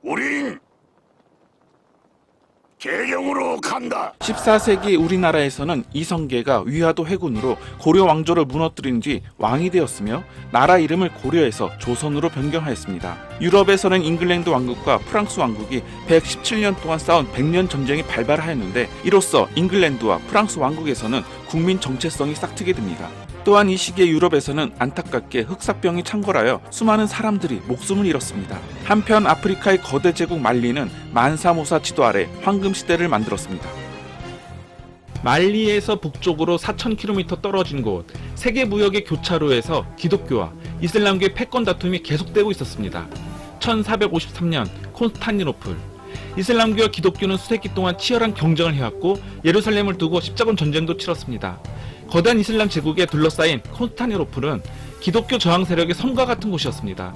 우린 개경으로 간다. 14세기 우리나라에서는 이성계가 위화도 해군으로 고려 왕조를 무너뜨린 뒤 왕이 되었으며 나라 이름을 고려에서 조선으로 변경하였습니다. 유럽에서는 잉글랜드 왕국과 프랑스 왕국이 117년 동안 싸운 100년 전쟁이 발발하였는데 이로써 잉글랜드와 프랑스 왕국에서는 국민 정체성이 싹트게 됩니다. 또한 이 시기에 유럽에서는 안타깝게 흑사병이 창궐하여 수많은 사람들이 목숨을 잃었습니다. 한편 아프리카의 거대 제국 말리는 만사모사 지도 아래 황금시대를 만들었습니다. 말리에서 북쪽으로 4,000km 떨어진 곳 세계무역의 교차로에서 기독교와 이슬람교의 패권 다툼이 계속되고 있었습니다. 1453년 콘스탄티노플 이슬람교와 기독교는 수세기 동안 치열한 경쟁을 해왔고 예루살렘을 두고 십자군 전쟁도 치렀습니다. 거대한 이슬람 제국에 둘러싸인 콘스탄티노플은 기독교 저항 세력의 섬과 같은 곳이었습니다.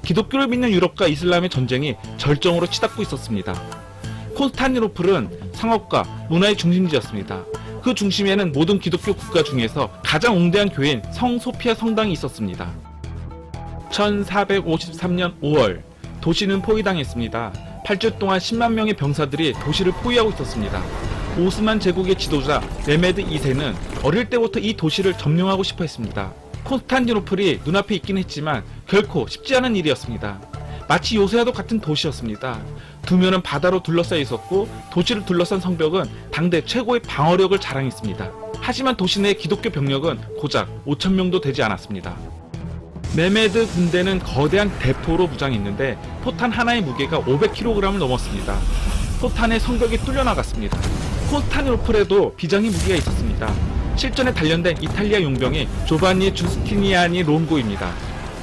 기독교를 믿는 유럽과 이슬람의 전쟁이 절정으로 치닫고 있었습니다. 콘스탄티노플은 상업과 문화의 중심지였습니다. 그 중심에는 모든 기독교 국가 중에서 가장 웅대한 교회인 성 소피아 성당이 있었습니다. 1453년 5월 도시는 포위당했습니다. 8주 동안 10만 명의 병사들이 도시를 포위하고 있었습니다. 오스만 제국의 지도자 메메드 2세는 어릴 때부터 이 도시를 점령하고 싶어 했습니다. 콘스탄티노플이 눈앞에 있긴 했지만 결코 쉽지 않은 일이었습니다. 마치 요새와도 같은 도시였습니다. 두 면은 바다로 둘러싸여 있었고 도시를 둘러싼 성벽은 당대 최고의 방어력을 자랑했습니다. 하지만 도시 내 기독교 병력은 고작 5,000명도 되지 않았습니다. 메메드 군대는 거대한 대포로 무장했는데 포탄 하나의 무게가 500kg을 넘었습니다. 포탄에 성벽이 뚫려나갔습니다. 콘스탄티노플에도 비장의 무기가 있었습니다. 실전에 단련된 이탈리아 용병이 조반니 주스티니아니 롱고입니다.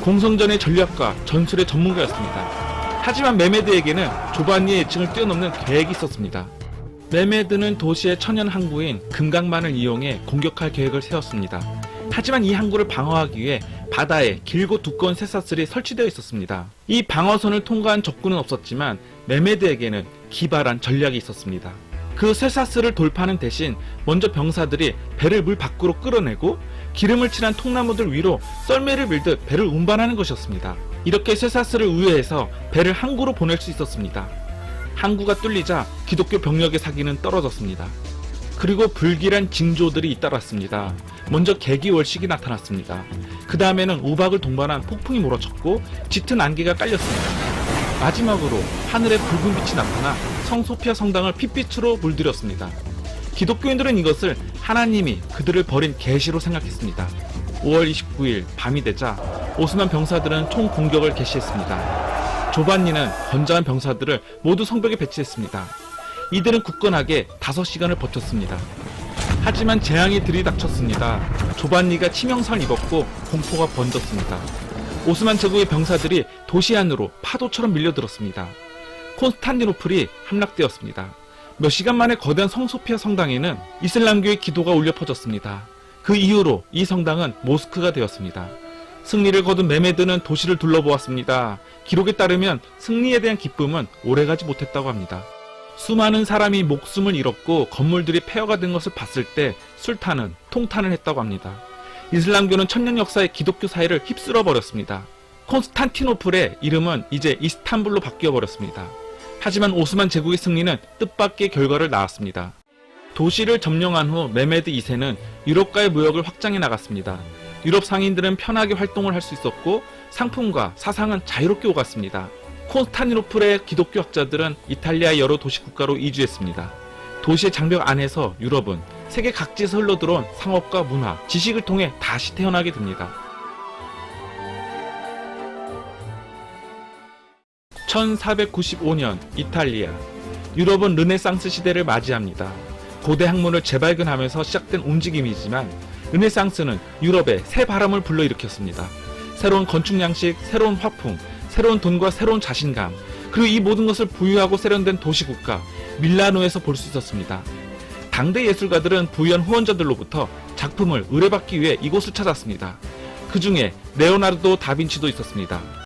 공성전의 전략과 전술의 전문가였습니다. 하지만 메메드에게는 조반니의 예측을 뛰어넘는 계획이 있었습니다. 메메드는 도시의 천연 항구인 금강만을 이용해 공격할 계획을 세웠습니다. 하지만 이 항구를 방어하기 위해 바다에 길고 두꺼운 쇠사슬이 설치되어 있었습니다. 이 방어선을 통과한 적군은 없었지만 메메드에게는 기발한 전략이 있었습니다. 그 쇠사슬을 돌파하는 대신 먼저 병사들이 배를 물 밖으로 끌어내고 기름을 칠한 통나무들 위로 썰매를 밀듯 배를 운반하는 것이었습니다. 이렇게 쇠사슬을 우회해서 배를 항구로 보낼 수 있었습니다. 항구가 뚫리자 기독교 병력의 사기는 떨어졌습니다. 그리고 불길한 징조들이 잇따랐습니다. 먼저 개기월식이 나타났습니다. 그 다음에는 우박을 동반한 폭풍이 몰아쳤고 짙은 안개가 깔렸습니다. 마지막으로 하늘에 붉은 빛이 나타나 성 소피아 성당을 핏빛으로 물들였습니다. 기독교인들은 이것을 하나님이 그들을 버린 계시로 생각했습니다. 5월 29일 밤이 되자 오스만 병사들은 총 공격을 개시했습니다. 조반니는 건장한 병사들을 모두 성벽에 배치했습니다. 이들은 굳건하게 5시간을 버텼습니다. 하지만 재앙이 들이닥쳤습니다. 조반니가 치명상을 입었고 공포가 번졌습니다. 오스만 제국의 병사들이 도시 안으로 파도처럼 밀려들었습니다. 콘스탄티노플이 함락되었습니다. 몇 시간 만에 거대한 성소피아 성당에는 이슬람교의 기도가 울려 퍼졌습니다. 그 이후로 이 성당은 모스크가 되었습니다. 승리를 거둔 메메드는 도시를 둘러보았습니다. 기록에 따르면 승리에 대한 기쁨은 오래가지 못했다고 합니다. 수많은 사람이 목숨을 잃었고 건물들이 폐허가 된 것을 봤을 때 술탄은 통탄을 했다고 합니다. 이슬람교는 천년 역사의 기독교 사회를 휩쓸어 버렸습니다. 콘스탄티노플의 이름은 이제 이스탄불로 바뀌어 버렸습니다. 하지만 오스만 제국의 승리는 뜻밖의 결과를 낳았습니다. 도시를 점령한 후 메메드 2세는 유럽과의 무역을 확장해 나갔습니다. 유럽 상인들은 편하게 활동을 할 수 있었고 상품과 사상은 자유롭게 오갔습니다. 콘스탄티노플의 기독교 학자들은 이탈리아의 여러 도시 국가로 이주했습니다. 도시의 장벽 안에서 유럽은 세계 각지에서 흘러들어온 상업과 문화, 지식을 통해 다시 태어나게 됩니다. 1495년 이탈리아, 유럽은 르네상스 시대를 맞이합니다. 고대 학문을 재발견하면서 시작된 움직임이지만 르네상스는 유럽에 새 바람을 불러일으켰습니다. 새로운 건축 양식, 새로운 화풍, 새로운 돈과 새로운 자신감, 그리고 이 모든 것을 부유하고 세련된 도시국가 밀라노에서 볼 수 있었습니다. 당대 예술가들은 부유한 후원자들로부터 작품을 의뢰받기 위해 이곳을 찾았습니다. 그 중에 레오나르도 다빈치도 있었습니다.